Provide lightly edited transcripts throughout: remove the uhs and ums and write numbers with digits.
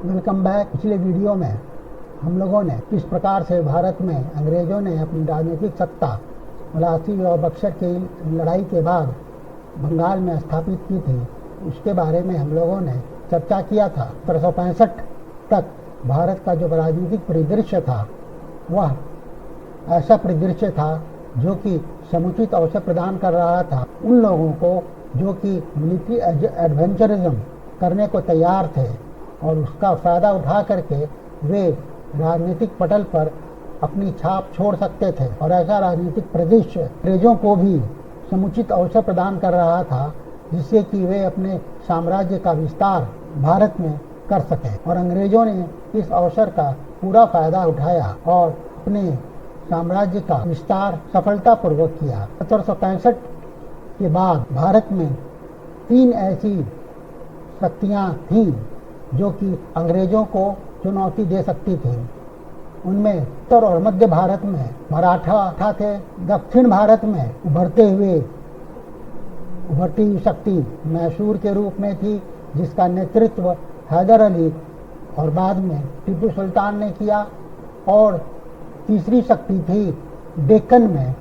Welcome back. पिछले video में हम लोगों ने किस प्रकार से भारत में अंग्रेजों ने अपनी राजनीतिक सत्ता मलासी और बक्सर की लड़ाई के बाद बंगाल में स्थापित की थी, उसके बारे में हम लोगों ने चर्चा किया था। 1765 तक भारत का जो राजनीतिक परिदृश्य था वह ऐसा परिदृश्य था जो कि समुचित अवसर प्रदान कर रहा था उन लोगों को जो कि मिलिट्री एडवेंचरिज्म करने को तैयार थे और उसका फ़ायदा उठा करके वे राजनीतिक पटल पर अपनी छाप छोड़ सकते थे। और ऐसा राजनीतिक परिदृश्य अंग्रेजों को भी समुचित अवसर प्रदान कर रहा था जिससे कि वे अपने साम्राज्य का विस्तार भारत में कर सकें। और अंग्रेजों ने इस अवसर का पूरा फ़ायदा उठाया और अपने साम्राज्य का विस्तार सफलतापूर्वक किया। 1765 के बाद भारत में 3 ऐसी शक्तियाँ थीं जो कि अंग्रेजों को चुनौती दे सकती थी। उनमें उत्तर और मध्य भारत में मराठा थे, दक्षिण भारत में उभरती हुई शक्ति मैसूर के रूप में थी जिसका नेतृत्व हैदर अली और बाद में टीपू सुल्तान ने किया। और तीसरी शक्ति थी डेक्कन में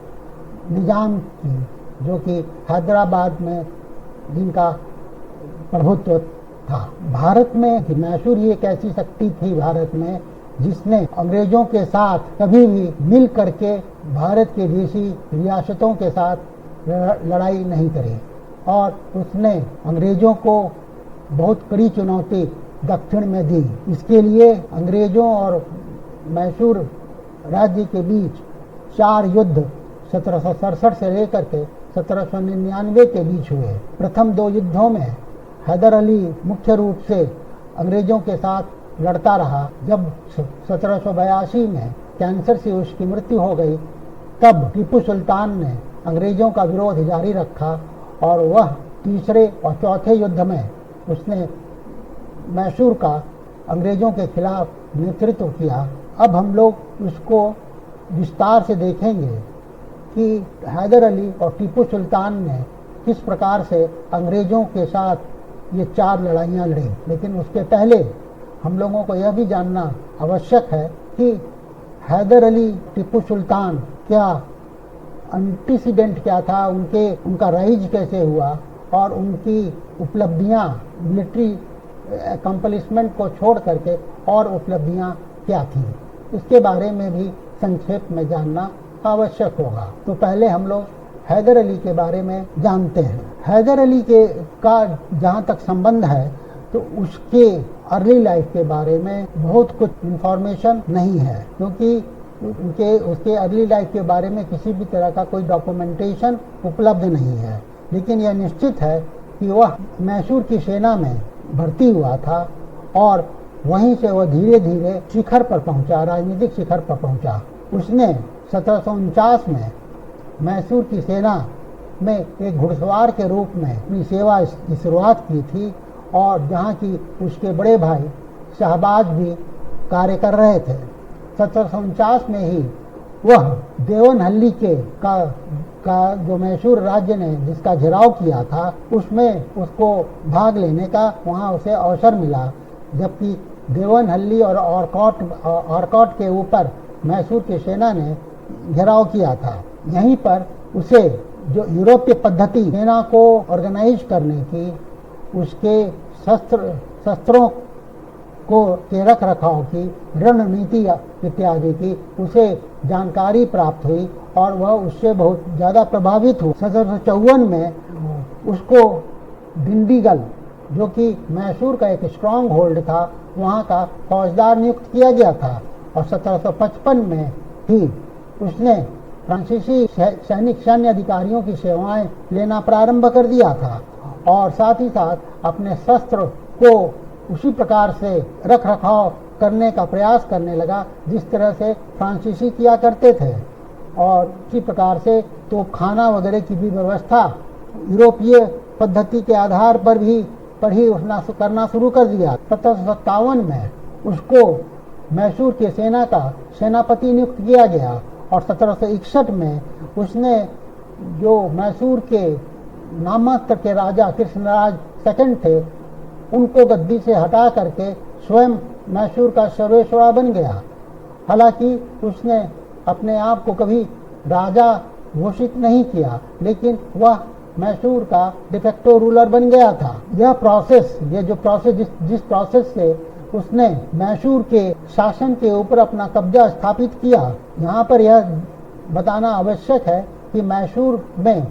निजाम की जो कि हैदराबाद में जिनका प्रभुत्व था। भारत में मैसूर ही एक ऐसी शक्ति थी भारत में जिसने अंग्रेजों के साथ कभी भी मिल करके भारत के देशी रियासतों के साथ लड़ाई नहीं करी और उसने अंग्रेजों को बहुत कड़ी चुनौती दक्षिण में दी। इसके लिए अंग्रेजों और मैसूर राज्य के बीच 4 युद्ध 1767 से लेकर के 1799 के बीच हुए। प्रथम 2 युद्धों में हैदर अली मुख्य रूप से अंग्रेजों के साथ लड़ता रहा। जब 1782 में कैंसर से उसकी मृत्यु हो गई तब टीपू सुल्तान ने अंग्रेजों का विरोध जारी रखा और वह तीसरे और चौथे युद्ध में उसने मैसूर का अंग्रेजों के खिलाफ नेतृत्व किया। अब हम लोग उसको विस्तार से देखेंगे कि हैदर अली और टीपू सुल्तान ने किस प्रकार से अंग्रेजों के साथ ये 4 लड़ाइयाँ लड़ी। लेकिन उसके पहले हम लोगों को यह भी जानना आवश्यक है कि हैदर अली टीपू सुल्तान क्या एंटीसीडेंट क्या था, उनका राइज कैसे हुआ और उनकी उपलब्धियाँ मिलिट्री अकम्पलिशमेंट को छोड़ करके और उपलब्धियाँ क्या थीं, इसके बारे में भी संक्षेप में जानना आवश्यक होगा। तो पहले हम लोग हैदर अली के बारे में जानते हैं। हैदर अली का जहाँ तक संबंध है तो उसके अर्ली लाइफ के बारे में बहुत कुछ इन्फॉर्मेशन नहीं है क्योंकि उसके अर्ली लाइफ के बारे में किसी भी तरह का कोई डॉक्यूमेंटेशन उपलब्ध नहीं है। लेकिन यह निश्चित है कि वह मैसूर की सेना में भर्ती हुआ था और वहीं से वह धीरे धीरे शिखर पर पहुंचा, राजनीतिक शिखर पर पहुंचा। उसने 1749 में मैसूर की सेना में एक घुड़सवार के रूप में अपनी सेवा की शुरुआत की थी और जहाँ की उसके बड़े भाई शहबाज भी कार्य कर रहे थे। 1749 में ही वह देवनहल्ली का जो मैसूर राज्य ने जिसका घेराव किया था उसमें उसको भाग लेने का वहाँ उसे अवसर मिला, जबकि देवनहल्ली और ऑरकॉट के ऊपर मैसूर की सेना ने घेराव किया था। यहीं पर उसे जो यूरोपीय पद्धति सेना को ऑर्गेनाइज करने की, उसके शस्त्रों को के रख रखाव की, रणनीति इत्यादि की उसे जानकारी प्राप्त हुई और वह उससे बहुत ज़्यादा प्रभावित हुआ। 1754 में उसको डिंडीगल जो कि मैसूर का एक स्ट्रॉन्ग होल्ड था वहाँ का फौजदार नियुक्त किया गया था और 1755 में ही उसने फ्रांसीसी सैन्य अधिकारियों की सेवाएं लेना प्रारंभ कर दिया था और साथ ही साथ अपने शस्त्र को उसी प्रकार से रख रखाव करने का प्रयास करने लगा जिस तरह से फ्रांसीसी किया करते थे और उसी प्रकार से तोपखाना वगैरह की भी व्यवस्था यूरोपीय पद्धति के आधार पर ही करना शुरू कर दिया। 1757 में उसको मैसूर की सेना का सेनापति नियुक्त किया गया और 1761 में उसने जो मैसूर के नाममात्र के राजा कृष्णराज II थे उनको गद्दी से हटा करके स्वयं मैसूर का सर्वेश्वरा बन गया। हालांकि उसने अपने आप को कभी राजा घोषित नहीं किया, लेकिन वह मैसूर का डिफेक्टो रूलर बन गया था। ये जो प्रोसेस जिस प्रोसेस से उसने मैसूर के शासन के ऊपर अपना कब्जा स्थापित किया, यहाँ पर यह बताना आवश्यक है कि मैसूर में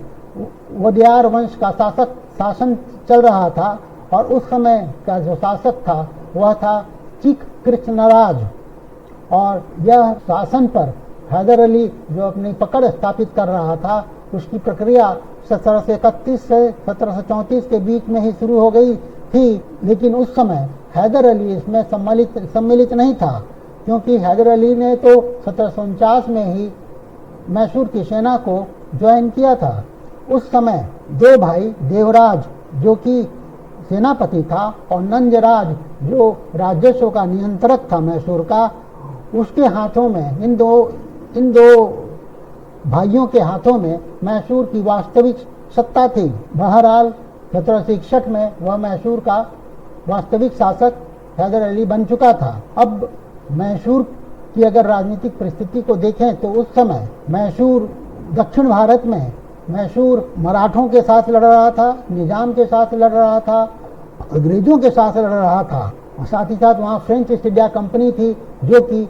वोडियार वंश का शासन चल रहा था और उस समय का जो शासक था वह था चिक कृष्णराज। और यह शासन पर हैदर अली जो अपनी पकड़ स्थापित कर रहा था, उसकी प्रक्रिया 1731 से 1734 के बीच में ही शुरू हो गई थी। लेकिन उस समय हैदर अली इसमें सम्मिलित नहीं था, क्योंकि हैदर अली ने तो 1749 में ही मैसूर की सेना को ज्वाइन किया था। उस समय दो भाई देवराज जो कि सेनापति था और नंजराज जो राजस्व का नियंत्रक था मैसूर का, उसके हाथों में इन दो भाइयों के हाथों में मैसूर की वास्तविक सत्ता थी। बहरहाल 1761 में वह मैसूर का वास्तविक शासक हैदर अली बन चुका था। अब मैसूर की अगर राजनीतिक परिस्थिति को देखें तो उस समय मैसूर दक्षिण भारत में मैसूर मराठों के साथ लड़ रहा था, निजाम के साथ लड़ रहा था, अंग्रेजों के साथ लड़ रहा था, और साथ ही साथ वहाँ फ्रेंच ईस्ट इंडिया कंपनी थी जो कि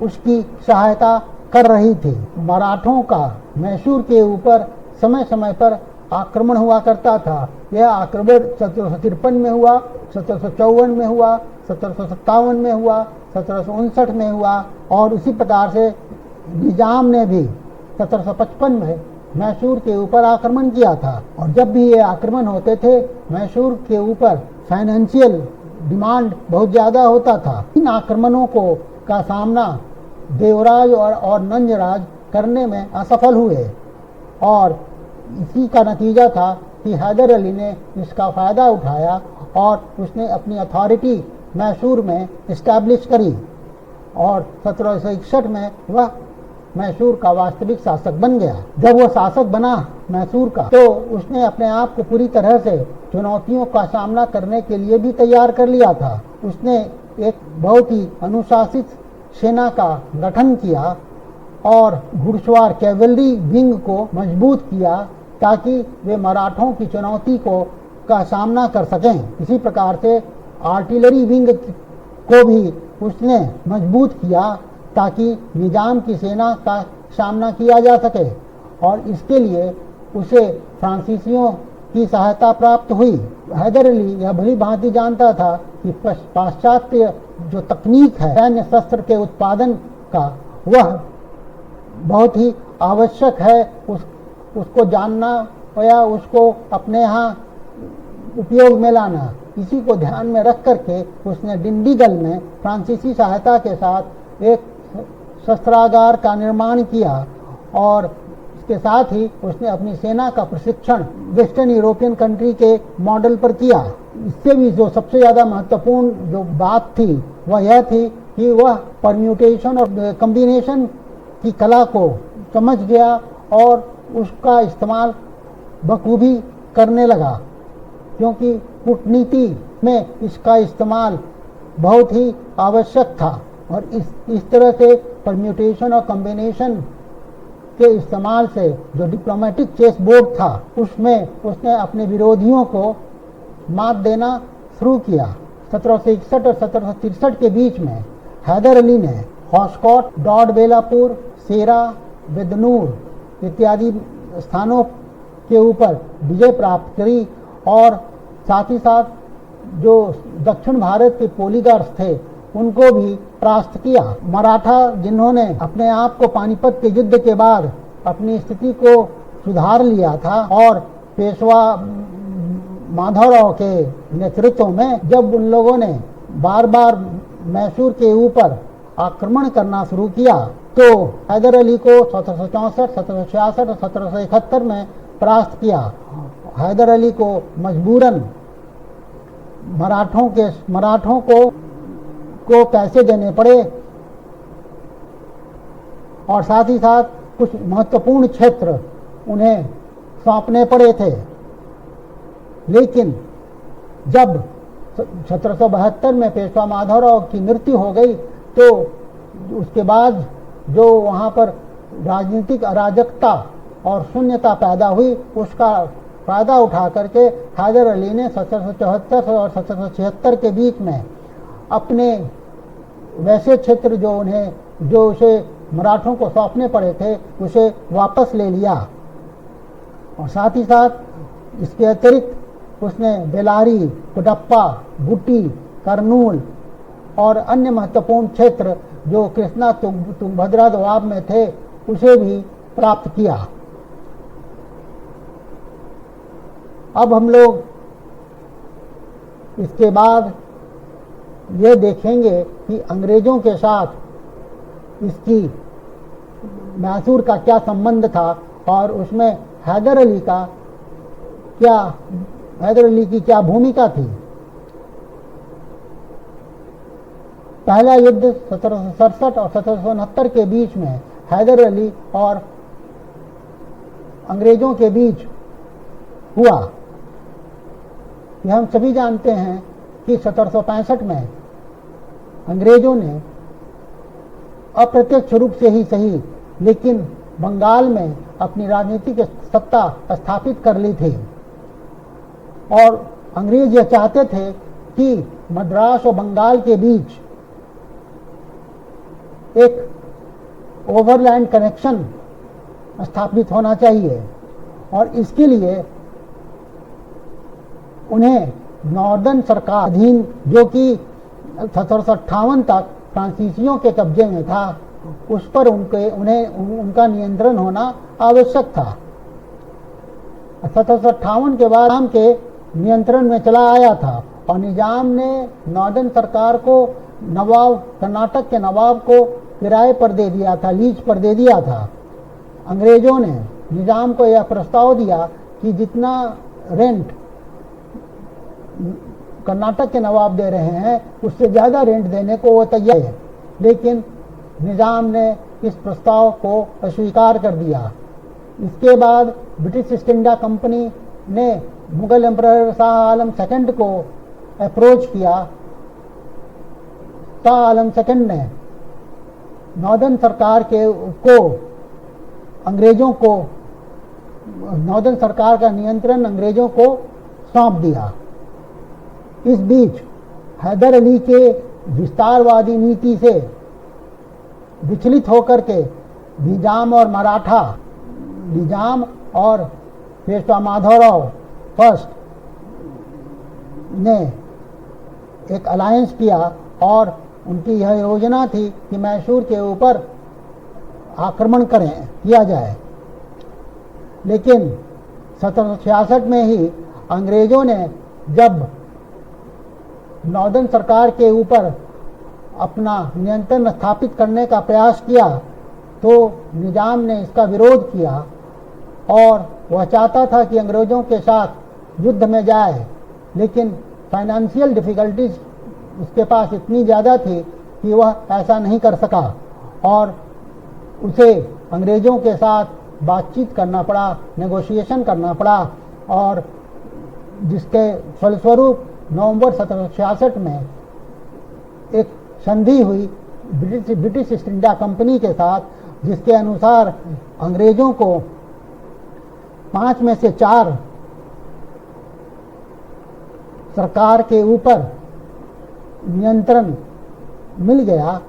उसकी सहायता कर रही थी। मराठों का मैसूर के ऊपर समय समय पर आक्रमण हुआ करता था। यह आक्रमण 1753 में हुआ, 1754 में हुआ, 1757 में हुआ, 1759 में हुआ, और उसी प्रकार से निजाम ने भी 1755 में मैसूर के ऊपर आक्रमण किया था। और जब भी ये आक्रमण होते थे, मैसूर के ऊपर फाइनेंशियल डिमांड बहुत ज़्यादा होता था। इन आक्रमणों का सामना देवराज और नंजराज करने में असफल हुए, और इसी का नतीजा था कि हैदर अली ने इसका फ़ायदा उठाया और उसने अपनी अथॉरिटी मैसूर में इस्टेब्लिश करी, और 1761 में वह मैसूर का वास्तविक शासक बन गया। जब वह शासक बना मैसूर का, तो उसने अपने आप को पूरी तरह से चुनौतियों का सामना करने के लिए भी तैयार कर लिया था। उसने एक बहुत ही अनुशासित सेना का गठन किया और घुड़सवार कैवलरी विंग को मजबूत किया ताकि वे मराठों की चुनौती का सामना कर सकें। इसी प्रकार से आर्टिलरी विंग को भी उसने मजबूत किया ताकि निजाम की सेना का सामना किया जा सके, और इसके लिए उसे फ्रांसीसियों की सहायता प्राप्त हुई। हैदर अली यह भली भांति जानता था कि पाश्चात्य जो तकनीक है सैन्य शस्त्र के उत्पादन का, वह बहुत ही आवश्यक है। उसको जानना या उसको अपने यहाँ उपयोग में लाना, इसी को ध्यान में रख करके उसने डिंडीगल में फ्रांसीसी सहायता के साथ एक शस्त्रागार का निर्माण किया, और इसके साथ ही उसने अपनी सेना का प्रशिक्षण वेस्टर्न यूरोपियन कंट्री के मॉडल पर किया। इससे भी जो सबसे ज़्यादा महत्वपूर्ण जो बात थी वह यह थी कि वह परम्यूटेशन और कम्बिनेशन की कला को समझ गया और उसका इस्तेमाल बखूबी करने लगा, क्योंकि कूटनीति में इसका इस्तेमाल बहुत ही आवश्यक था। और इस तरह से परम्यूटेशन और कम्बिनेशन के इस्तेमाल से जो डिप्लोमेटिक चेस बोर्ड था, उसमें उसने अपने विरोधियों को मात देना शुरू किया। 1761 और 1763 के बीच में हैदर अली ने हॉस्कॉट, डॉडबेलापुर, सेरा, बिदनूर इत्यादि स्थानों के ऊपर विजय प्राप्त करी, और साथ ही साथ जो दक्षिण भारत के पोलीगार्स थे उनको भी परास्त किया। मराठा जिन्होंने अपने आप को पानीपत के युद्ध के बाद अपनी स्थिति को सुधार लिया था, और पेशवा माधवराव के नेतृत्व में जब उन लोगों ने बार बार मैसूर के ऊपर आक्रमण करना शुरू किया, तो हैदर अली को 1764, 1766 और 1771 में परास्त किया। हैदर अली को मजबूरन मराठों को पैसे देने पड़े, और साथ ही साथ कुछ महत्वपूर्ण क्षेत्र उन्हें सौंपने पड़े थे। लेकिन जब 1772 में पेशवा माधवराव की मृत्यु हो गई, तो उसके बाद जो वहाँ पर राजनीतिक अराजकता और शून्यता पैदा हुई, उसका फायदा उठा करके हैदर अली ने 1774 और 1776 के बीच में अपने वैसे क्षेत्र जो उसे मराठों को सौंपने पड़े थे, उसे वापस ले लिया। और साथ ही साथ इसके अतिरिक्त उसने बेलारी, कुडप्पा, गुटी, करनूल और अन्य महत्वपूर्ण क्षेत्र जो कृष्णा तुंगभद्रा दोआब में थे, उसे भी प्राप्त किया। अब हम लोग इसके बाद ये देखेंगे कि अंग्रेजों के साथ इसकी मैसूर का क्या संबंध था और उसमें हैदर अली की क्या भूमिका थी। पहला युद्ध 1767 और 1769 के बीच में हैदर अली और अंग्रेजों के बीच हुआ। यह हम सभी जानते हैं कि 1765 में अंग्रेजों ने अप्रत्यक्ष रूप से ही सही, लेकिन बंगाल में अपनी राजनीतिक सत्ता स्थापित कर ली थी और अंग्रेज यह चाहते थे कि मद्रास और बंगाल के बीच एक ओवरलैंड कनेक्शन स्थापित होना चाहिए और इसके लिए उन्हें नॉर्दर्न सरकार अधीन, जो कि 1758 तक फ्रांसीसियों के कब्जे में था, उस पर उनका नियंत्रण होना आवश्यक था। 1758 के बाद निजाम के नियंत्रण में चला आया था और निजाम ने नॉर्दर्न सरकार को कर्नाटक के नवाब को किराए पर दे दिया था, लीज पर दे दिया था। अंग्रेजों ने निजाम को यह प्रस्ताव दिया कि जितना रेंट कर्नाटक के नवाब दे रहे हैं, उससे ज़्यादा रेंट देने को वो तैयार है, लेकिन निजाम ने इस प्रस्ताव को अस्वीकार कर दिया। इसके बाद ब्रिटिश ईस्ट इंडिया कंपनी ने मुगल एम्परर शाह आलम सेकंड को अप्रोच किया। शाह आलम सेकंड ने नॉर्दर्न सरकार का नियंत्रण अंग्रेजों को सौंप दिया। इस बीच हैदर अली के विस्तारवादी नीति से विचलित होकर के निजाम और पेशवा माधवराव फर्स्ट ने एक अलायंस किया और उनकी यह योजना थी कि मैसूर के ऊपर आक्रमण किया जाए। लेकिन 1766 में ही अंग्रेजों ने जब नॉर्दर्न सरकार के ऊपर अपना नियंत्रण स्थापित करने का प्रयास किया, तो निजाम ने इसका विरोध किया और वह चाहता था कि अंग्रेजों के साथ युद्ध में जाए, लेकिन फाइनेंशियल डिफिकल्टीज उसके पास इतनी ज़्यादा थी कि वह ऐसा नहीं कर सका और उसे अंग्रेजों के साथ बातचीत करना पड़ा, नेगोशिएशन करना पड़ा और जिसके फलस्वरूप नवंबर 1766 में एक संधि हुई ब्रिटिश ईस्ट इंडिया कंपनी के साथ, जिसके अनुसार अंग्रेजों को 5 में से 4 सरकार के ऊपर नियंत्रण मिल गया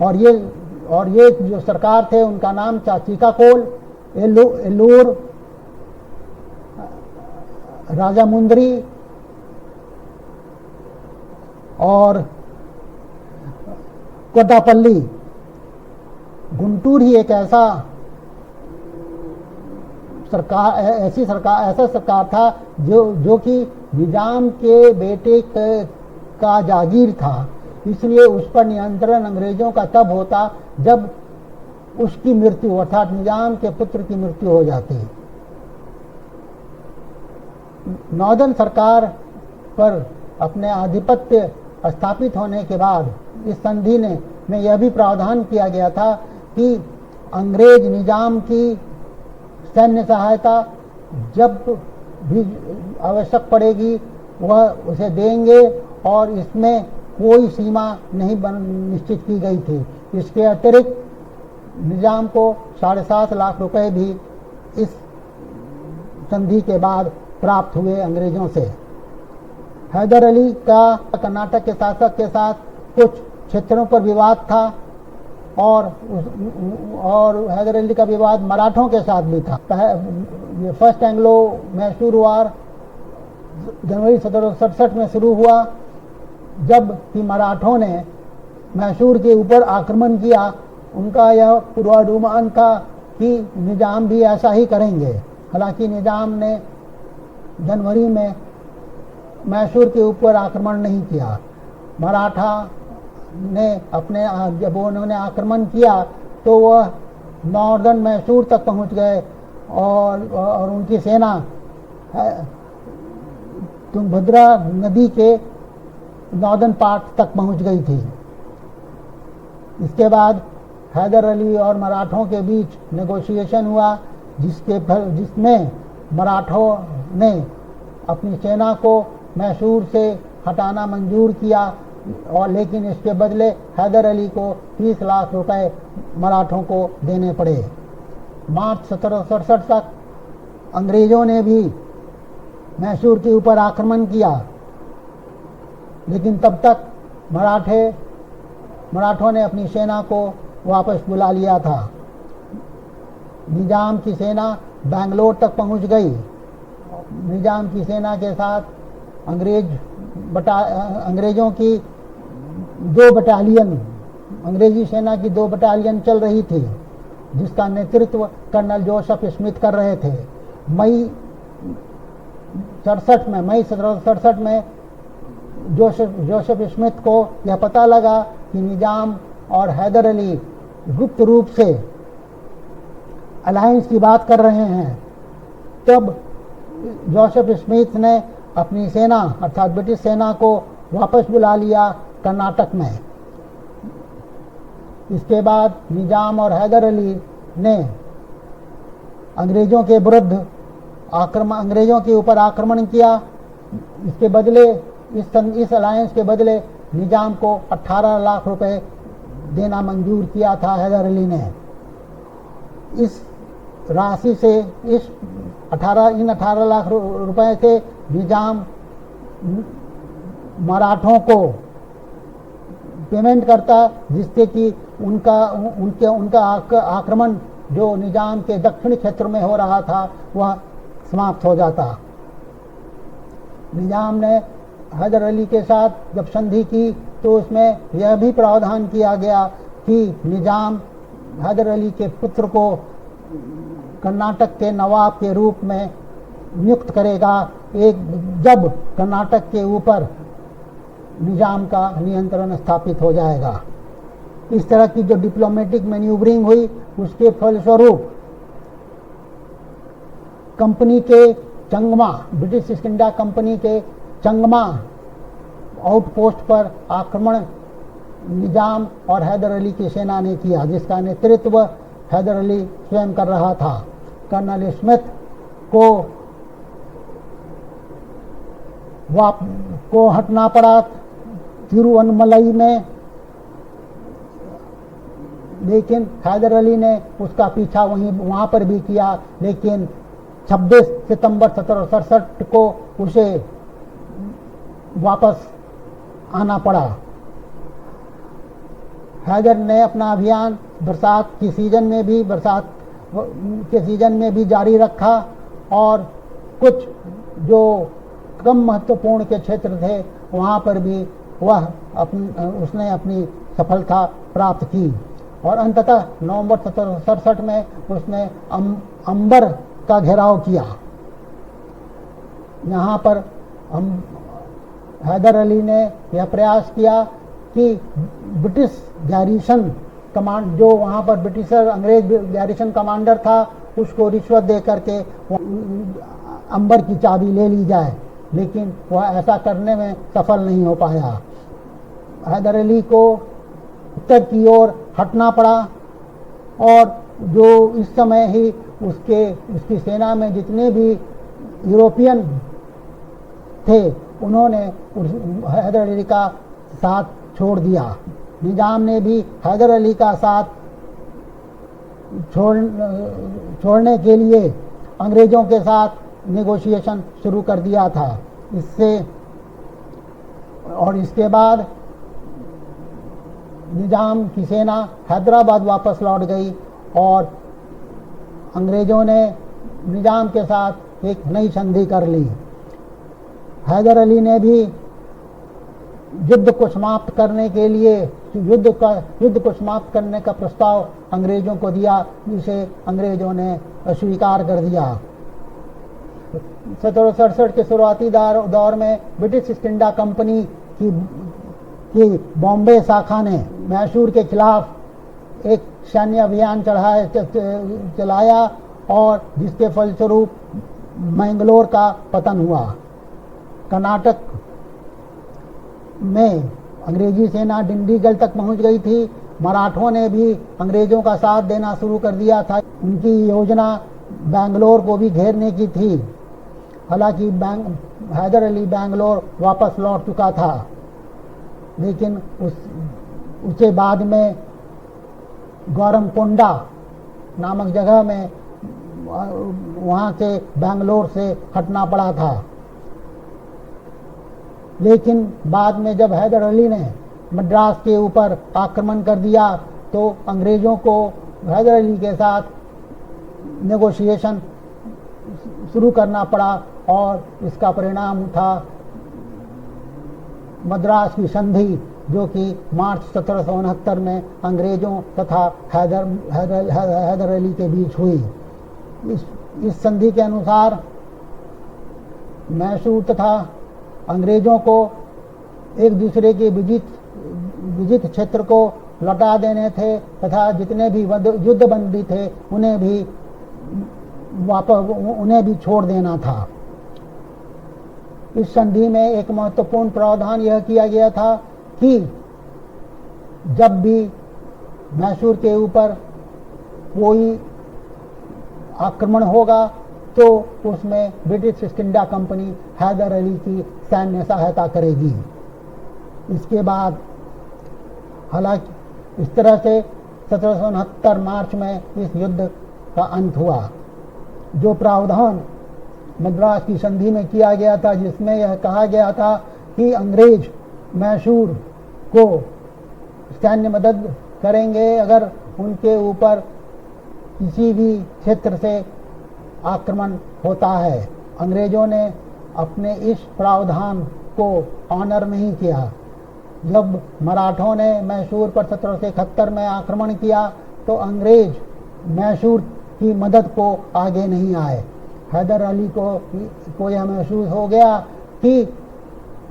और ये जो सरकार थे उनका नाम था चिकाकोल, एलूर, राजामुंदरी और कोटापल्ली। गुंटूर ही एक ऐसा सरकार था जो कि निजाम के बेटे का जागीर था, इसलिए उस पर नियंत्रण अंग्रेजों का तब होता जब उसकी मृत्यु अर्थात निजाम के पुत्र की मृत्यु हो जाती। नॉर्दर्न सरकार पर अपने आधिपत्य स्थापित होने के बाद इस संधि में यह भी प्रावधान किया गया था कि अंग्रेज निजाम की सैन्य सहायता जब भी आवश्यक पड़ेगी वह उसे देंगे और इसमें कोई सीमा नहीं निश्चित की गई थी। इसके अतिरिक्त निजाम को 7.5 लाख रुपए भी इस संधि के बाद प्राप्त हुए अंग्रेजों से। हैदर अली का कर्नाटक के शासक के साथ कुछ क्षेत्रों पर विवाद था और हैदर अली का विवाद मराठों के साथ भी था। ये फर्स्ट एंग्लो मैसूर वार जनवरी 1767 में शुरू हुआ, जब कि मराठों ने मैसूर के ऊपर आक्रमण किया। उनका यह पूर्वानुमान था कि निजाम भी ऐसा ही करेंगे। हालांकि निजाम ने जनवरी में मैसूर के ऊपर आक्रमण नहीं किया। मराठा ने जब उन्होंने आक्रमण किया तो वह नॉर्दर्न मैसूर तक पहुंच गए और उनकी सेना तुंगभद्रा नदी के नॉर्दर्न पार्ट तक पहुंच गई थी। इसके बाद हैदर अली और मराठों के बीच नेगोशिएशन हुआ, जिसमें मराठों ने अपनी सेना को मैसूर से हटाना मंजूर किया और लेकिन इसके बदले हैदर अली को 30 लाख रुपए मराठों को देने पड़े। मार्च 1767 तक अंग्रेजों ने भी मैसूर के ऊपर आक्रमण किया, लेकिन तब तक मराठों ने अपनी सेना को वापस बुला लिया था। निजाम की सेना बेंगलोर तक पहुंच गई। निजाम की सेना के साथ अंग्रेजों की 2 बटालियन, अंग्रेजी सेना की 2 बटालियन चल रही थी, जिसका नेतृत्व कर्नल जोसेफ स्मिथ कर रहे थे। मई 1767 में जोसेफ स्मिथ को यह पता लगा कि निजाम और हैदर अली गुप्त रूप से अलायंस की बात कर रहे हैं। तब जोसेफ स्मिथ ने अपनी सेना अर्थात ब्रिटिश सेना को वापस बुला लिया कर्नाटक में। इसके बाद निजाम और हैदर अली ने अंग्रेजों के ऊपर आक्रमण किया। इसके बदले इस अलायंस के बदले निजाम को 18 लाख रुपए देना मंजूर किया था हैदर अली ने। इस राशि से इन 18 लाख रुपए से निजाम मराठों को पेमेंट करता, जिससे कि उनका आक्रमण जो निजाम के दक्षिणी क्षेत्र में हो रहा था वह समाप्त हो जाता। निजाम ने हैदर अली के साथ जब संधि की तो उसमें यह भी प्रावधान किया गया कि निजाम हैदर अली के पुत्र को कर्नाटक के नवाब के रूप में नियुक्त करेगा जब कर्नाटक के ऊपर निजाम का नियंत्रण स्थापित हो जाएगा। इस तरह की जो डिप्लोमेटिक मैन्यूवरिंग हुई, उसके फलस्वरूप कंपनी के चंगमा, ब्रिटिश ईस्ट इंडिया कंपनी के चंगमा आउटपोस्ट पर आक्रमण निजाम और हैदर अली की सेना ने किया, जिसका नेतृत्व हैदर अली स्वयं कर रहा था। कर्नल स्मिथ को हटना पड़ा तिरुवन्नमलई में, लेकिन हैदर अली ने उसका पीछा वहां पर भी किया, लेकिन 26 सितंबर 1767 को उसे वापस आना पड़ा। हैदर ने अपना अभियान बरसात के सीजन में भी जारी रखा और कुछ जो कम महत्वपूर्ण के क्षेत्र थे वहां पर भी उसने अपनी सफलता प्राप्त की और अंततः नवंबर 1767 में उसने अंबर का घेराव किया। यहाँ पर हैदर अली ने यह प्रयास किया कि ब्रिटिश गैरिसन कमांड, जो वहाँ पर अंग्रेज गैरिसन कमांडर था, उसको रिश्वत दे करके अंबर की चाबी ले ली जाए, लेकिन वह ऐसा करने में सफल नहीं हो पाया। हैदर अली को उत्तर की ओर हटना पड़ा और जो इस समय ही उसकी सेना में जितने भी यूरोपियन थे उन्होंने हैदर अली का साथ छोड़ दिया। निजाम ने भी हैदर अली का साथ छोड़ने के लिए अंग्रेज़ों के साथ नेगोशिएशन शुरू कर दिया था। इसके बाद निजाम की सेना हैदराबाद वापस लौट गई और अंग्रेज़ों ने निजाम के साथ एक नई संधि कर ली। हैदर अली ने भी युद्ध को समाप्त करने के लिए युद्ध को समाप्त करने का प्रस्ताव अंग्रेज़ों को दिया, जिसे अंग्रेज़ों ने अस्वीकार कर दिया। 1767 के शुरुआती दौर में ब्रिटिश ईस्ट इंडिया कंपनी की बॉम्बे शाखा ने मैसूर के खिलाफ एक सैन्य अभियान चलाया और जिसके फलस्वरूप मैंगलोर का पतन हुआ। कर्नाटक में अंग्रेजी सेना डिंडीगल तक पहुंच गई थी। मराठों ने भी अंग्रेज़ों का साथ देना शुरू कर दिया था। उनकी योजना बैंगलोर को भी घेरने की थी। हालांकि हैदर अली बैंगलोर वापस लौट चुका था, लेकिन उसे बाद में गौरमकोंडा नामक जगह में वहाँ से बैंगलोर से हटना पड़ा था। लेकिन बाद में जब हैदर अली ने मद्रास के ऊपर आक्रमण कर दिया तो अंग्रेज़ों को हैदर अली के साथ नेगोशिएशन शुरू करना पड़ा और इसका परिणाम था मद्रास की संधि, जो कि मार्च 1769 में अंग्रेज़ों तथा हैदर अली के बीच हुई। इस संधि के अनुसार मैसूर तथा अंग्रेज़ों को एक दूसरे के विजित क्षेत्र को लौटा देने थे तथा जितने भी युद्धबंदी थे उन्हें भी छोड़ देना था। इस संधि में एक महत्वपूर्ण प्रावधान यह किया गया था कि जब भी मैसूर के ऊपर कोई आक्रमण होगा तो उसमें British East India Company Haidar Ali की सैन्य सहायता करेगी। इसके बाद हालांकि इस तरह से 1769 मार्च में इस युद्ध का अंत हुआ। जो प्रावधान मद्रास की संधि में किया गया था, जिसमें यह कहा गया था कि अंग्रेज मैसूर को सैन्य मदद करेंगे अगर उनके ऊपर किसी भी क्षेत्र से आक्रमण होता है। अंग्रेज़ों ने अपने इस प्रावधान को ऑनर नहीं किया। जब मराठों ने मैसूर पर 1771 में आक्रमण किया तो अंग्रेज मैसूर की मदद को आगे नहीं आए। हैदर अली को यह महसूस हो गया कि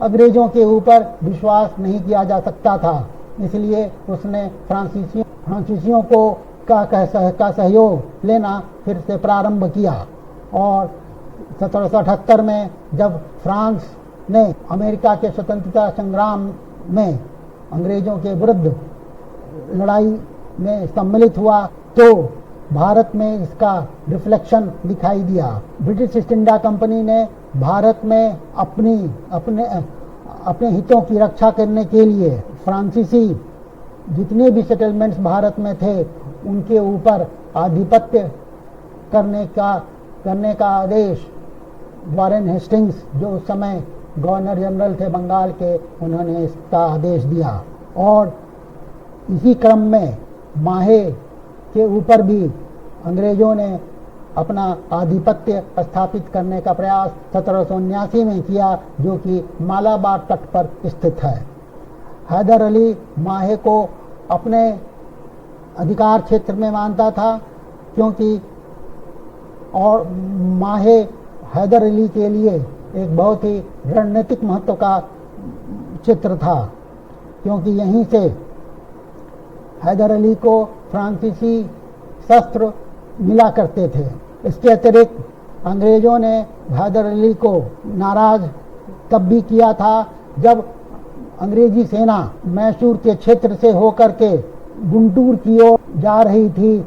अंग्रेज़ों के ऊपर विश्वास नहीं किया जा सकता था, इसलिए उसने फ्रांसीसियों का सहयोग लेना फिर से प्रारंभ किया। और 1778 में जब फ्रांस ने अमेरिका के स्वतंत्रता संग्राम में अंग्रेज़ों के विरुद्ध लड़ाई में सम्मिलित हुआ तो भारत में इसका रिफ्लेक्शन दिखाई दिया। ब्रिटिश ईस्ट इंडिया कंपनी ने भारत में अपने हितों की रक्षा करने के लिए फ्रांसीसी जितने भी सेटलमेंट्स भारत में थे उनके ऊपर आधिपत्य करने का आदेश वॉरेन हेस्टिंग्स, जो उस समय गवर्नर जनरल थे बंगाल के, उन्होंने इसका आदेश दिया। और इसी क्रम में माहे के ऊपर भी अंग्रेज़ों ने अपना आधिपत्य स्थापित करने का प्रयास 1779 में किया, जो कि मालाबार तट पर स्थित है। हैदर अली माहे को अपने अधिकार क्षेत्र में मानता था, क्योंकि और माहे हैदर अली के लिए एक बहुत ही रणनीतिक महत्व का क्षेत्र था, क्योंकि यहीं से हैदर अली को फ्रांसीसी शस्त्र मिला करते थे। इसके अतिरिक्त अंग्रेज़ों ने हैदर अली को नाराज़ तब भी किया था जब अंग्रेजी सेना मैसूर के क्षेत्र से होकर के गुंटूर की ओर जा रही थी,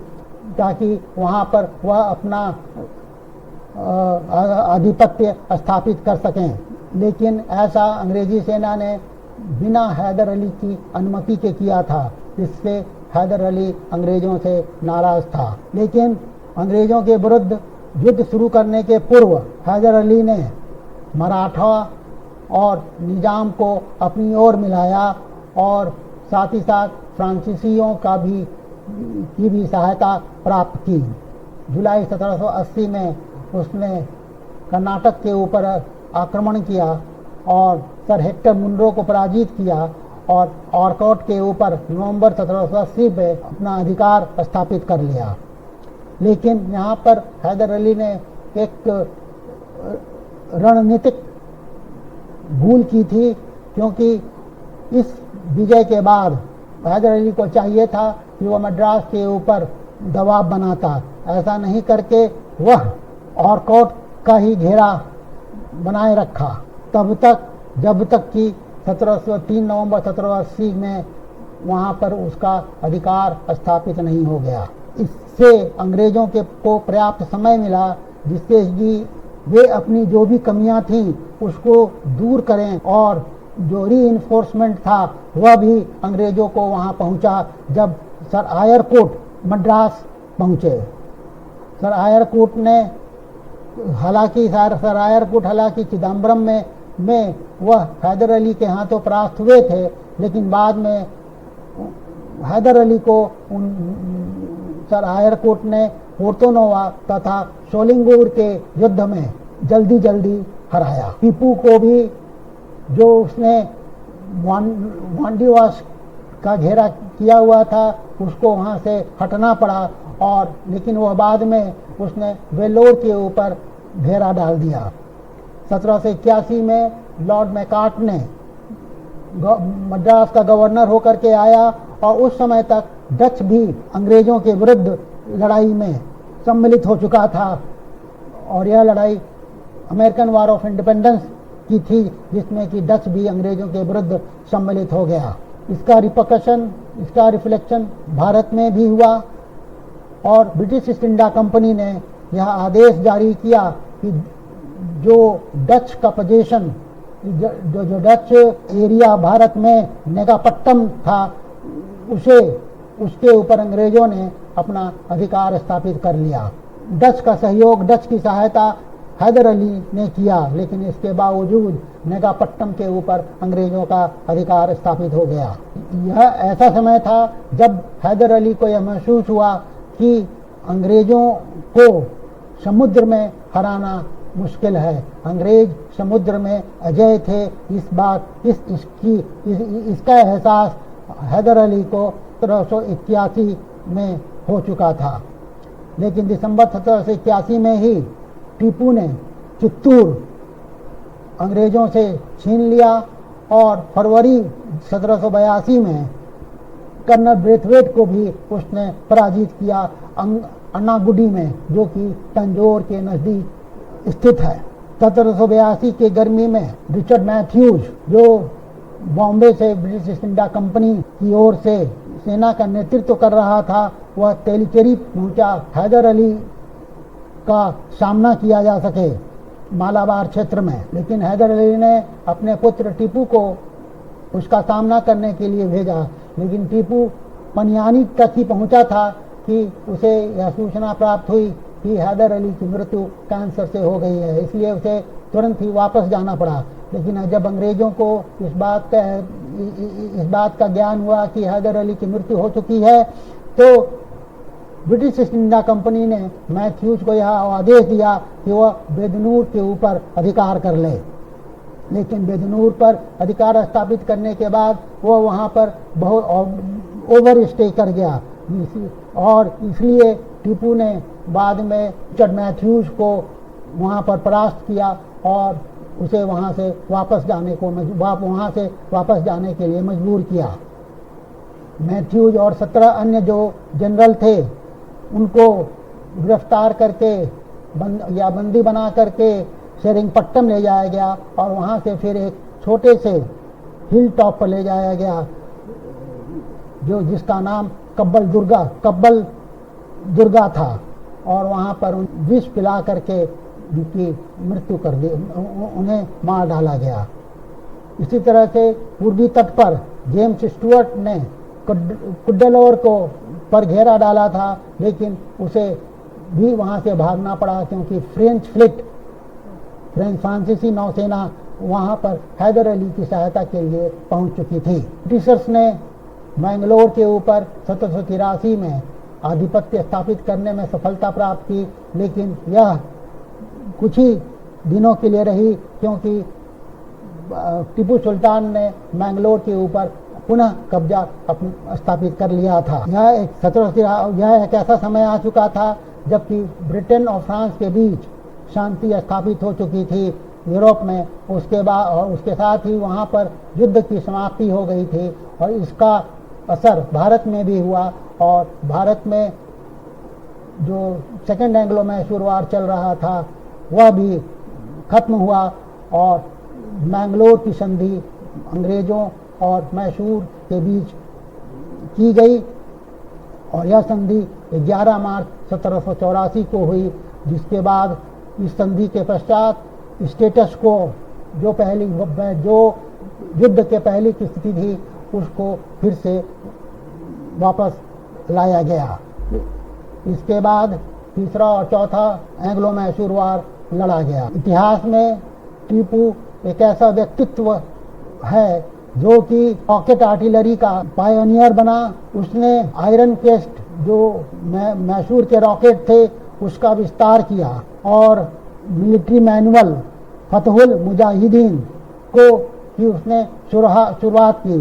ताकि वहाँ पर वह अपना आधिपत्य स्थापित कर सकें। लेकिन ऐसा अंग्रेजी सेना ने बिना हैदर अली की अनुमति के किया था, जिससे हैदर अली अंग्रेजों से नाराज था। लेकिन अंग्रेजों के विरुद्ध युद्ध शुरू करने के पूर्व हैदर अली ने मराठा और निजाम को अपनी ओर मिलाया और साथ ही साथ फ्रांसीसियों की भी सहायता प्राप्त की। जुलाई 1780 में उसने कर्नाटक के ऊपर आक्रमण किया और सर हेक्टर मुनरो को पराजित किया और ऑरकोट के ऊपर नवंबर 1780 में अपना अधिकार स्थापित कर लिया। लेकिन यहाँ पर हैदर अली ने एक रणनीतिक भूल की थी, क्योंकि इस विजय के बाद हैदर अली को चाहिए था कि वह मद्रास के ऊपर दबाव बनाता। ऐसा नहीं करके वह ऑरकोट का ही घेरा बनाए रखा तब तक जब तक कि 3 नवंबर 1780 में वहाँ पर उसका अधिकार स्थापित नहीं हो गया। इससे अंग्रेजों को पर्याप्त समय मिला जिससे कि वे अपनी जो भी कमियां थीं उसको दूर करें, और जो रीइंफोर्समेंट था वह भी अंग्रेजों को वहाँ पहुँचा जब सर आयर कोट मद्रास पहुँचे। सर आयर कोट ने हालांकि चिदम्बरम में वह हैदर अली के हाथों परास्त हुए थे, लेकिन बाद में हैदर अली को सर आयर कोट ने पोर्तो-नोवा तथा शोलिंगुर के युद्ध में जल्दी हराया। टीपू को भी जो उसने वांडीवास का घेरा किया हुआ था उसको वहाँ से हटना पड़ा, और लेकिन वह बाद में उसने वेल्लोर के ऊपर घेरा डाल दिया। 1781 में लॉर्ड मैकार्ट ने मद्रास का गवर्नर होकर के आया और उस समय तक डच भी अंग्रेजों के विरुद्ध लड़ाई में सम्मिलित हो चुका था, और यह लड़ाई अमेरिकन वार ऑफ इंडिपेंडेंस की थी जिसमें कि डच भी अंग्रेजों के विरुद्ध सम्मिलित हो गया। इसका रिफ्लेक्शन भारत में भी हुआ, और ब्रिटिश ईस्ट इंडिया कंपनी ने यह आदेश जारी किया कि जो डच का पोजीशन जो डच एरिया भारत में नेगापट्टम था उसके ऊपर अंग्रेजों ने अपना अधिकार स्थापित कर लिया। डच की सहायता हैदर अली ने किया, लेकिन इसके बावजूद नेगापट्टम के ऊपर अंग्रेजों का अधिकार स्थापित हो गया। यह ऐसा समय था जब हैदर अली को यह महसूस हुआ कि अंग्रेजों को समुद्र में हराना मुश्किल है। अंग्रेज समुद्र में अजेय थे। इसका एहसास हैदर अली को 1781 में हो चुका था, लेकिन दिसंबर 1781 में ही टीपू ने चित्तूर अंग्रेजों से छीन लिया, और फरवरी 1782 में कर्नल ब्रेथवेट को भी उसने पराजित किया अन्नागुडी में, जो कि तंजौर के नज़दीक स्थित है। 1782 के गर्मी में रिचर्ड मैथ्यूज, जो बॉम्बे से ब्रिटिश ईस्ट इंडिया कंपनी की ओर से सेना का नेतृत्व कर रहा था, वह तेलीचेरी पहुंचा हैदर अली का सामना किया जा सके मालाबार क्षेत्र में। लेकिन हैदर अली ने अपने पुत्र टीपू को उसका सामना करने के लिए भेजा, लेकिन टीपू पनियानी तक ही पहुंचा था कि उसे यह सूचना प्राप्त हुई कि हैदर अली की मृत्यु कैंसर से हो गई है, इसलिए उसे तुरंत ही वापस जाना पड़ा। लेकिन जब अंग्रेजों को इस बात का ज्ञान हुआ कि हैदर अली की मृत्यु हो चुकी है, तो ब्रिटिश ईस्ट इंडिया कंपनी ने मैथ्यूज को यह आदेश दिया कि वह बेदनूर के ऊपर अधिकार कर ले। लेकिन बेदनूर पर अधिकार स्थापित करने के बाद वह वहाँ पर बहुत ओवर स्टे कर गया, और इसलिए टीपू ने बाद में रिचर्ड मैथ्यूज को वहाँ पर परास्त किया और उसे वहाँ से वापस जाने के लिए मजबूर किया। मैथ्यूज और 17 अन्य जो जनरल थे उनको गिरफ्तार करके बंदी बना करके सेरिंगपट्टम ले जाया गया, और वहाँ से फिर एक छोटे से हिल टॉप पर ले जाया गया जिसका नाम कब्बल दुर्गा था, और वहाँ पर विष पिला करके उनकी मृत्यु कर दी, उन्हें मार डाला गया। इसी तरह से पूर्वी तट पर जेम्स स्टुअर्ट ने कुड्डलोर को पर घेरा डाला था, लेकिन उसे भी वहां से भागना पड़ा क्योंकि फ्रेंच फ्रांसीसी नौसेना वहां पर हैदर अली की सहायता के लिए पहुंच चुकी थी। ब्रिटिशर्स ने मैंगलोर के ऊपर 1783 में आधिपत्य स्थापित करने में सफलता प्राप्त की, लेकिन यह कुछ ही दिनों के लिए रही क्योंकि टीपू सुल्तान ने मैंगलोर के ऊपर पुनः कब्जा स्थापित कर लिया था। यह एक ऐसा समय आ चुका था जबकि ब्रिटेन और फ्रांस के बीच शांति स्थापित हो चुकी थी यूरोप में। उसके बाद और उसके साथ ही वहाँ पर युद्ध की समाप्ति हो गई थी और इसका असर भारत में भी हुआ और भारत में जो सेकेंड एंग्लो मैसूर वार चल रहा था वह भी खत्म हुआ और मैंगलोर की संधि अंग्रेजों और मैसूर के बीच की गई और यह संधि 11 मार्च 1784 को हुई, जिसके बाद इस संधि के पश्चात स्टेटस को जो युद्ध के पहले की स्थिति थी उसको फिर से वापस लाया गया। इसके बाद तीसरा और चौथा एंग्लो मैसूर वार लड़ा गया। इतिहास में टीपू एक ऐसा व्यक्तित्व है जो कि रॉकेट आर्टिलरी का पायनियर बना। उसने आयरन फेस्ट जो मैसूर के रॉकेट थे उसका विस्तार किया और मिलिट्री मैनुअल फतहुल मुजाहिदीन को ही उसने शुरुआत की।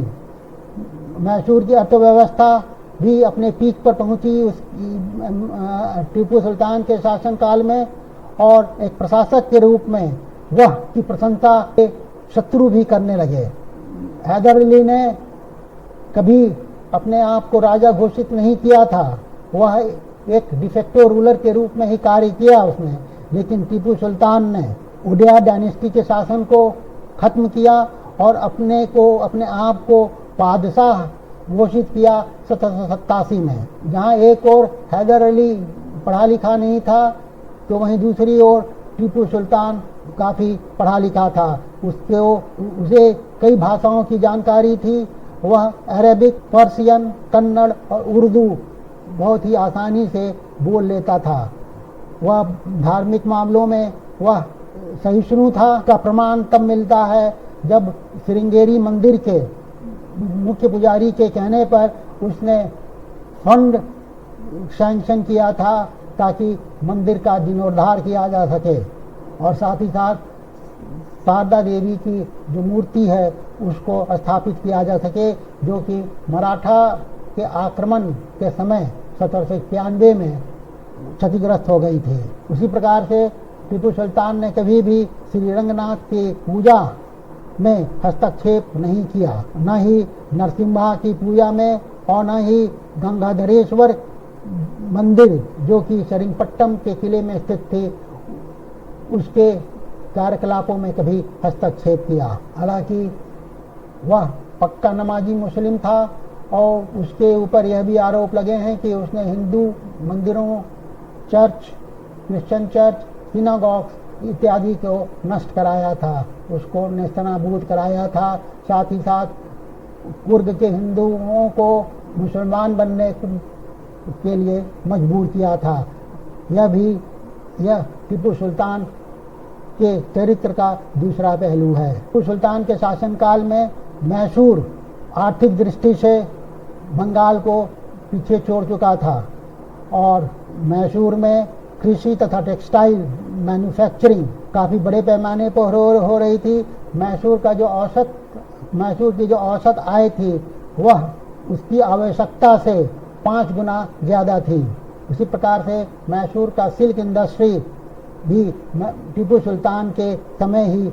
मैसूर की अर्थव्यवस्था भी अपने पीक पर पहुंची टीपू सुल्तान के शासनकाल में और एक प्रशासक के रूप में वह की प्रशंसा के शत्रु भी करने लगे। हैदर अली ने कभी अपने आप को राजा घोषित नहीं किया था, वह एक डिफेक्टो रूलर के रूप में ही कार्य किया उसने, लेकिन टीपू सुल्तान ने उड़िया डायनेस्टी के शासन को खत्म किया और अपने आप को बादशाह घोषित किया 1787 में। जहाँ एक और हैदर अली पढ़ा लिखा नहीं था तो वहीं दूसरी ओर टीपू सुल्तान काफ़ी पढ़ा लिखा था। उसे कई भाषाओं की जानकारी थी। वह अरेबिक, पर्शियन, कन्नड़ और उर्दू बहुत ही आसानी से बोल लेता था। वह धार्मिक मामलों में वह सहिष्णु था। का प्रमाण तब मिलता है जब श्रृंगेरी मंदिर के मुख्य पुजारी के कहने पर उसने फंड सैंक्शन किया था ताकि मंदिर का जीर्णोद्धार किया जा सके और साथ ही साथ शारदा देवी की जो मूर्ति है उसको स्थापित किया जा सके, जो कि मराठा के आक्रमण के समय 1791 में क्षतिग्रस्त हो गई थी। उसी प्रकार से टीपू सुल्तान ने कभी भी श्री रंगनाथ की पूजा में हस्तक्षेप नहीं किया, न ही नरसिम्हा की पूजा में और न ही गंगाधरेश्वर मंदिर जो कि सेरिंगपट्टम के किले में स्थित थी उसके कार्यकलापों में कभी हस्तक्षेप किया। हालांकि वह पक्का नमाजी मुस्लिम था और उसके ऊपर यह भी आरोप लगे हैं कि उसने हिंदू मंदिरों, चर्च, क्रिश्चियन चर्च, सिनागॉग्स इत्यादि को नष्ट कराया था, उसको नेस्तनाबूद कराया था। साथ ही साथ कुर्द के हिंदुओं को मुसलमान बनने के लिए मजबूर किया था। यह टीपू सुल्तान के चरित्र का दूसरा पहलू है। टीपू सुल्तान के शासनकाल में मैसूर आर्थिक दृष्टि से बंगाल को पीछे छोड़ चुका था और मैसूर में कृषि तथा टेक्सटाइल मैन्युफैक्चरिंग काफ़ी बड़े पैमाने पर हो रही थी। मैसूर की जो औसत आय थी वह उसकी आवश्यकता से 5 गुना ज़्यादा थी। उसी प्रकार से मैसूर का सिल्क इंडस्ट्री भी टीपू सुल्तान के समय ही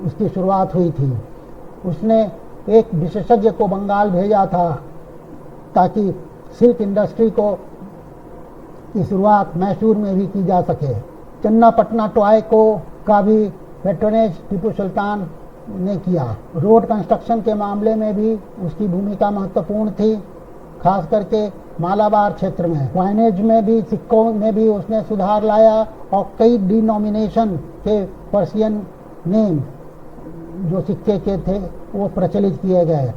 उसकी शुरुआत हुई थी। उसने एक विशेषज्ञ को बंगाल भेजा था ताकि सिल्क इंडस्ट्री की शुरुआत मैसूर में भी की जा सके। चन्नापटना टॉय को का भी पैट्रोनेज टीपू सुल्तान ने किया। रोड कंस्ट्रक्शन के मामले में भी उसकी भूमिका महत्वपूर्ण थी, खास करके मालाबार क्षेत्र में। क्वाइनेज में भी, सिक्कों में भी उसने सुधार लाया और कई डिनोमिनेशन के पर्शियन नेम जो सिक्के के थे वो प्रचलित किए गए।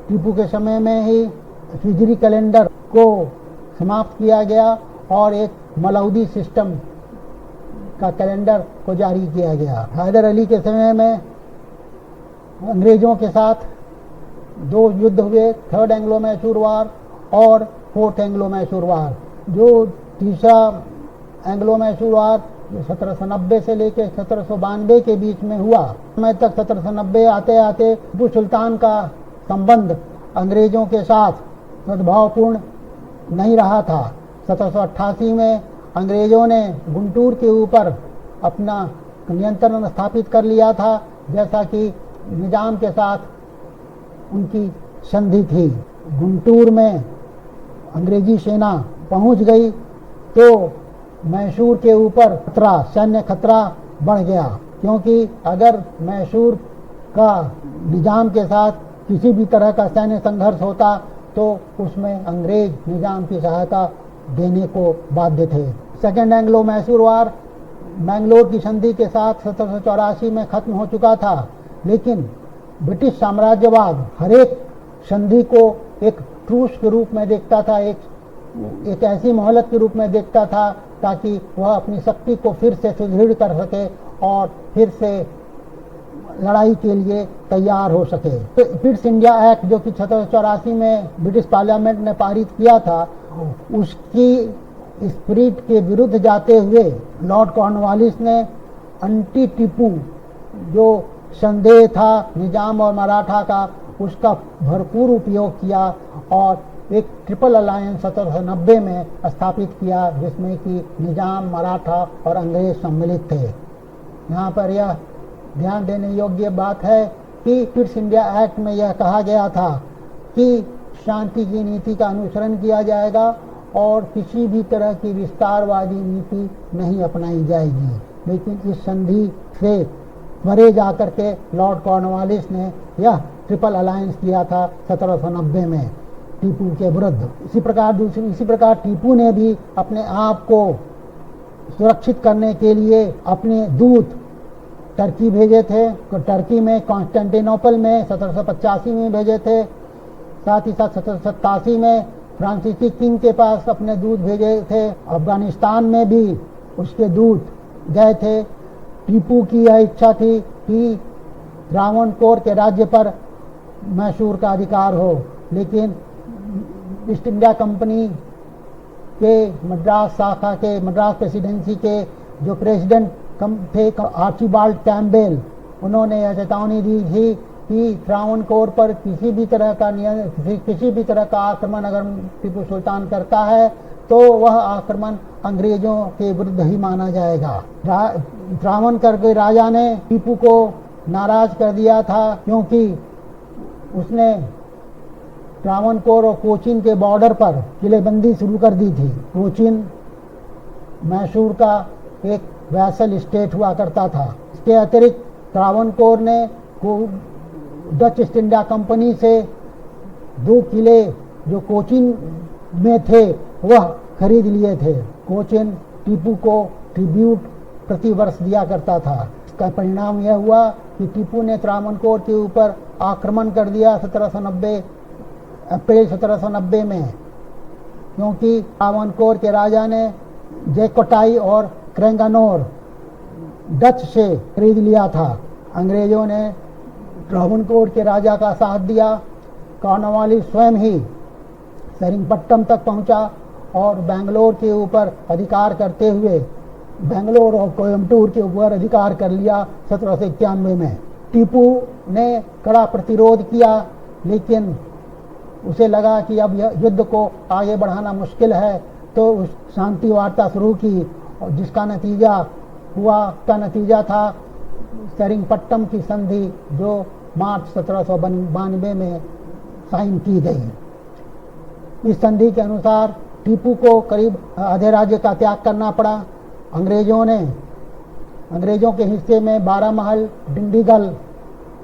टीपू के समय में ही हिजरी कैलेंडर को समाप्त किया गया और एक मलौदी सिस्टम का कैलेंडर को जारी किया गया। हैदर अली के समय में अंग्रेजों के साथ 2 युद्ध हुए, 3rd एंग्लो मैसूर वार और 4th एंग्लो मैसूर वार। जो तीसरा एंग्लो मैसूर वार 1790 से लेकर 1792 के बीच में हुआ, समय तक 1790 आते आते टीपू सुल्तान का संबंध अंग्रेजों के साथ सद्भावपूर्ण नहीं रहा था। 1788 में अंग्रेजों ने गुंटूर के ऊपर अपना नियंत्रण स्थापित कर लिया था, जैसा कि निजाम के साथ उनकी संधि थी। गुंटूर में अंग्रेजी सेना पहुंच गई तो मैसूर के ऊपर खतरा, सैन्य खतरा बढ़ गया, क्योंकि अगर मैसूर का निजाम के साथ किसी भी तरह का सैन्य संघर्ष होता तो उसमें अंग्रेज निजाम की सहायता देने को बाध्य थे। 2nd एंग्लो मैसूर वार मैंगलोर की संधि के साथ 1784 में खत्म हो चुका था, लेकिन ब्रिटिश साम्राज्यवाद हर एक संधि को एक ट्रूस के रूप में देखता था, एक ऐसी मोहलत के रूप में देखता था ताकि वह अपनी शक्ति को फिर से सुदृढ़ कर सके और फिर से लड़ाई के लिए तैयार हो सके। पिट्स इंडिया एक्ट जो कि 1784 में ब्रिटिश पार्लियामेंट ने पारित किया था, उसकी स्पिरिट के विरुद्ध जाते हुए लॉर्ड कॉर्नवालिस ने एंटी टीपू जो संदेह था निजाम और मराठा का, उसका भरपूर उपयोग किया और एक ट्रिपल अलायंस 1790 में स्थापित किया, जिसमें कि निजाम, मराठा और अंग्रेज सम्मिलित थे। यहाँ पर यह ध्यान देने योग्य बात है कि पिट्स इंडिया एक्ट में यह कहा गया था कि शांति की नीति का अनुसरण किया जाएगा और किसी भी तरह की विस्तारवादी नीति नहीं अपनाई जाएगी। लेकिन इस संधि से परे जाकर के लॉर्ड कॉर्नवालिस ने यह ट्रिपल अलायंस किया था 1790 में टीपू के विरुद्ध। इसी प्रकार टीपू ने भी अपने आप को सुरक्षित करने के लिए अपने दूत टर्की भेजे थे। टर्की में कॉन्स्टेंटिनोपल में 1785 में भेजे थे। साथ ही साथ 1787 में फ्रांसीसी किंग के पास अपने दूत भेजे थे। अफगानिस्तान में भी उसके दूत गए थे। टीपू की यह इच्छा थी कि त्रावणकोर के राज्य पर मैसूर का अधिकार हो, लेकिन ईस्ट इंडिया कंपनी के मद्रास शाखा के, मद्रास प्रेसिडेंसी के जो प्रेसिडेंट थे आर्चिबाल्ड कैम्पबेल, उन्होंने यह चेतावनी दी थी कि त्रावणकोर पर किसी भी तरह का आक्रमण अगर टीपू सुल्तान करता है तो वह आक्रमण अंग्रेजों के विरुद्ध ही माना जाएगा। त्रावणकोर के राजा ने टीपू को नाराज कर दिया था, क्योंकि उसने त्रावणकोर और कोचीन के बॉर्डर पर किलेबंदी शुरू कर दी थी। कोचीन मैसूर का एक वैसल स्टेट हुआ करता था। इसके अतिरिक्त त्रावणकोर ने डच ईस्ट इंडिया कंपनी से 2 किले जो कोचीन में थे वह खरीद लिए थे। कोचीन टीपू को ट्रिब्यूट प्रति वर्ष दिया करता था। इसका परिणाम यह हुआ कि टीपू ने त्रावणकोर के ऊपर आक्रमण कर दिया अप्रैल 1790 में, क्योंकि त्रावणकोर के राजा ने जैकोटाई और क्रेंगानोर डच से खरीद लिया था। अंग्रेजों ने त्रावणकोर के राजा का साथ दिया। कॉर्नवालिस स्वयं ही सेरिंगपट्टम तक पहुंचा और बेंगलोर के ऊपर अधिकार करते हुए बेंगलोर और कोयम्बटूर के ऊपर अधिकार कर लिया 1791 में। टीपू ने कड़ा प्रतिरोध किया, लेकिन उसे लगा कि अब युद्ध को आगे बढ़ाना मुश्किल है, तो उस शांति वार्ता शुरू की और जिसका नतीजा था सेरिंगपट्टम की संधि, जो मार्च 1792 में साइन की गई। इस संधि के अनुसार टीपू को करीब आधे राज्य का त्याग करना पड़ा। अंग्रेजों के हिस्से में बारामहल, डिंडीगल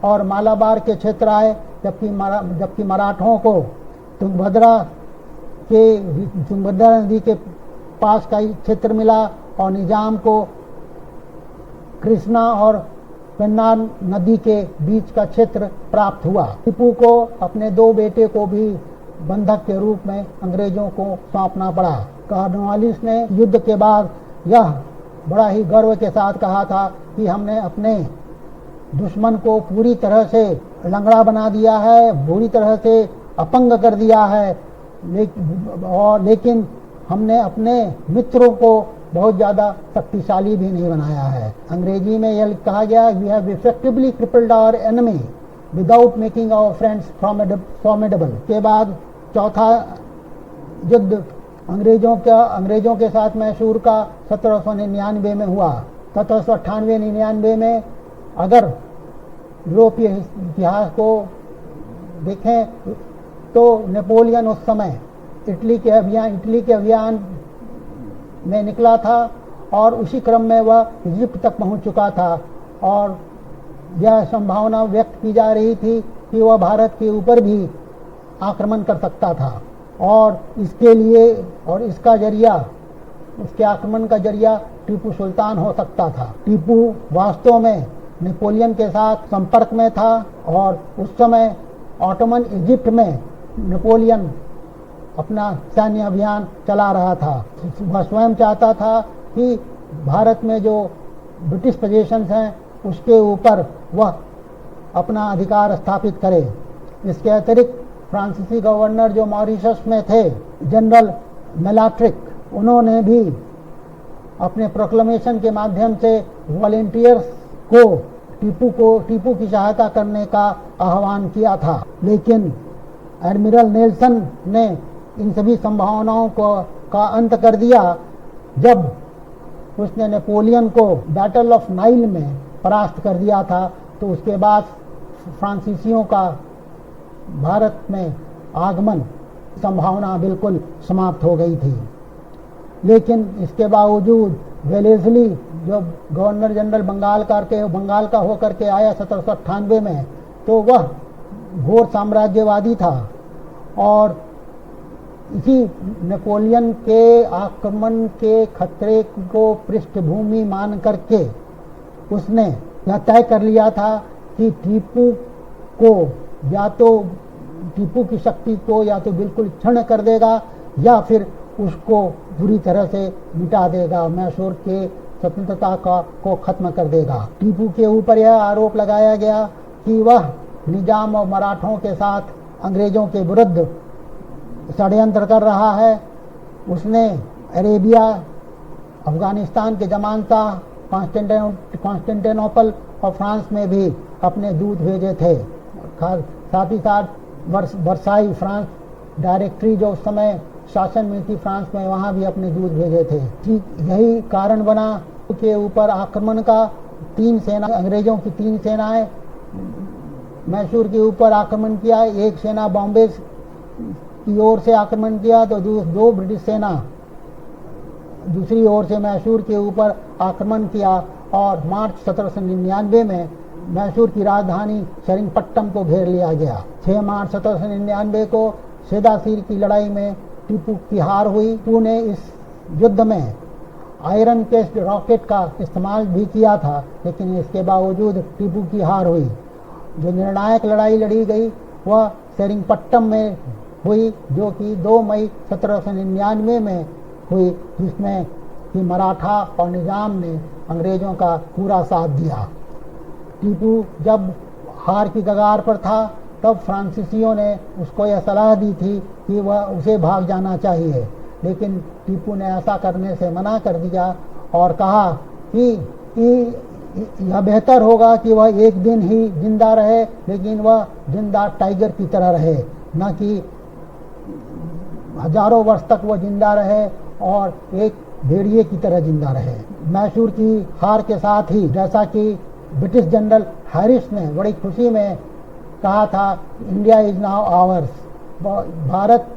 और मालाबार के क्षेत्र आए, जबकि मराठों को तुंगभद्रा के तुंगभद्रा नदी के पास का क्षेत्र मिला और निजाम को कृष्णा और पेन्नार नदी के बीच का क्षेत्र प्राप्त हुआ। टीपू को अपने 2 बेटे को भी बंधक के रूप में अंग्रेजों को सौंपना पड़ा। कॉर्नवालिस ने युद्ध के बाद यह बड़ा ही गर्व के साथ कहा था कि हमने अपने दुश्मन को पूरी तरह से लंगड़ा बना दिया है, बुरी तरह से अपंग कर दिया है, लेकिन हमने अपने मित्रों को बहुत ज़्यादा शक्तिशाली भी नहीं बनाया है। अंग्रेजी में यह कहा गया, we have effectively crippled our enemy without making our friends formidable. के बाद चौथा युद्ध अंग्रेजों के साथ मैसूर का 1799 में हुआ। 1798-99 में अगर यूरोपीय इतिहास को देखें तो नेपोलियन उस समय इटली के अभियान में निकला था और उसी क्रम में वह इजिप्ट तक पहुंच चुका था और यह संभावना व्यक्त की जा रही थी कि वह भारत के ऊपर भी आक्रमण कर सकता था और उसके आक्रमण का जरिया टीपू सुल्तान हो सकता था। टीपू वास्तव में नेपोलियन के साथ संपर्क में था और उस समय ऑटोमन इजिप्ट में नेपोलियन अपना सैन्य अभियान चला रहा था। वह स्वयं चाहता था कि भारत में जो ब्रिटिश पोजीशंस हैं उसके ऊपर वह अपना अधिकार स्थापित करे। इसके अतिरिक्त फ्रांसीसी गवर्नर जो मॉरिशस में थे, जनरल मेलाट्रिक, उन्होंने भी अपने प्रोक्लेमेशन के माध्यम से वॉलेंटियर्स को टीपू की सहायता करने का आह्वान किया था। लेकिन एडमिरल नेल्सन ने इन सभी संभावनाओं का अंत कर दिया जब उसने नेपोलियन को बैटल ऑफ नाइल में परास्त कर दिया था। तो उसके बाद फ्रांसीसियों का भारत में आगमन संभावना बिल्कुल समाप्त हो गई थी। लेकिन इसके बावजूद वेलेस्ली जो गवर्नर जनरल बंगाल का होकर के आया 1798 में, तो वह घोर साम्राज्यवादी था और इसी नेपोलियन के आक्रमण के खतरे को पृष्ठभूमि मान करके उसने यह तय कर लिया था कि टीपू की शक्ति को या तो बिल्कुल क्षण कर देगा या फिर उसको बुरी तरह से मिटा देगा, मैसूर के स्वतंत्रता को खत्म कर देगा। टीपू के ऊपर यह आरोप लगाया गया कि वह निजाम और मराठों के साथ अंग्रेजों के विरुद्ध षड्यंत्र कर रहा है। उसने अरेबिया, अफगानिस्तान के जमानता, कॉन्स्टेंटिनोपल और फ्रांस में भी अपने दूत भेजे थे। साथ ही साथ वर्साई फ्रांस डायरेक्टरी जो उस समय शासन में थी फ्रांस में, वहाँ भी अपने दूत भेजे थे। ठीक यही कारण बना के ऊपर आक्रमण का। अंग्रेजों की 3 सेनाएं मैसूर के ऊपर आक्रमण किया। एक सेना बॉम्बे की ओर से आक्रमण किया तो 2 ब्रिटिश सेना दूसरी ओर से मैसूर के ऊपर आक्रमण किया और मार्च 1799 में मैसूर की राजधानी सेरिंगपट्टम को घेर लिया गया। 6 मार्च 1799 को सेदासीर की लड़ाई में टीपू की हार हुई। टीपू ने इस युद्ध में आयरन केस्ड रॉकेट का इस्तेमाल भी किया था, लेकिन इसके बावजूद टीपू की हार हुई। जो निर्णायक लड़ाई लड़ी गई वह सेरिंगपट्टम में हुई, जो कि 2 मई 1799 में हुई, जिसमें कि मराठा और निजाम ने अंग्रेजों का पूरा साथ दिया। टीपू जब हार की कगार पर था तब फ्रांसीसियों ने उसको यह सलाह दी थी कि वह उसे भाग जाना चाहिए, लेकिन टीपू ने ऐसा करने से मना कर दिया और कहा कि यह बेहतर होगा कि वह एक दिन ही जिंदा रहे, लेकिन वह जिंदा टाइगर की तरह रहे, न कि हजारों वर्ष तक वह जिंदा रहे और एक भेड़िए की तरह जिंदा रहे। मैसूर की हार के साथ ही, जैसा कि ब्रिटिश जनरल हैरिस ने बड़ी खुशी में कहा था, India is now hours, Bharat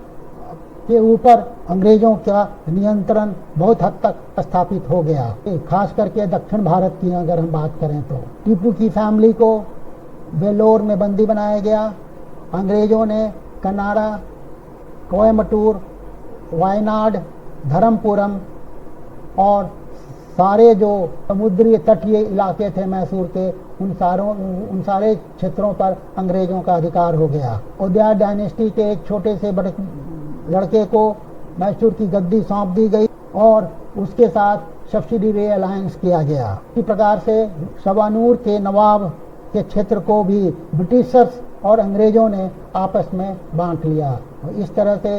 के ऊपर अंग्रेजों का नियंत्रण बहुत हद तक स्थापित हो गया। खास करके दक्षिण भारत की अगर हम बात करें तो टीपू की फैमिली को वेलोर में बंदी बनाया गया। अंग्रेजों ने कनाडा, कोयम्बटूर वायनाड, धर्मपुरम और सारे जो समुद्री तटीय इलाके थे मैसूर के, उन सारे क्षेत्रों पर अंग्रेजों का अधिकार हो गया। उदयार डायनेस्टी के एक छोटे से लड़के को मैसूर की गद्दी सौंप दी गई और उसके साथ सब्सिडियरी अलायंस किया गया। इसी प्रकार से सवानूर के नवाब के क्षेत्र को भी ब्रिटिशर्स और अंग्रेजों ने आपस में बांट लिया। इस तरह से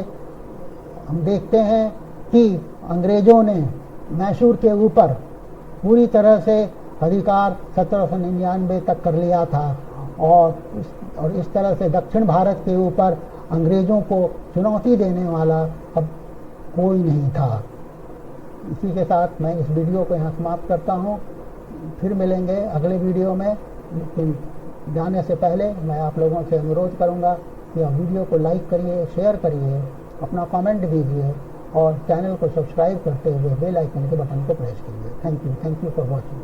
हम देखते हैं कि अंग्रेजों ने मैसूर के ऊपर पूरी तरह से अधिकार 1799 तक कर लिया था और इस तरह से दक्षिण भारत के ऊपर अंग्रेजों को चुनौती देने वाला अब कोई नहीं था। इसी के साथ मैं इस वीडियो को यहाँ समाप्त करता हूँ। फिर मिलेंगे अगले वीडियो में, लेकिन जाने से पहले मैं आप लोगों से अनुरोध करूँगा कि आप वीडियो को लाइक करिए, शेयर करिए, अपना कमेंट दीजिए और चैनल को सब्सक्राइब करते हुए बेल आइकन के बटन को प्रेस कीजिए। Thank you for watching.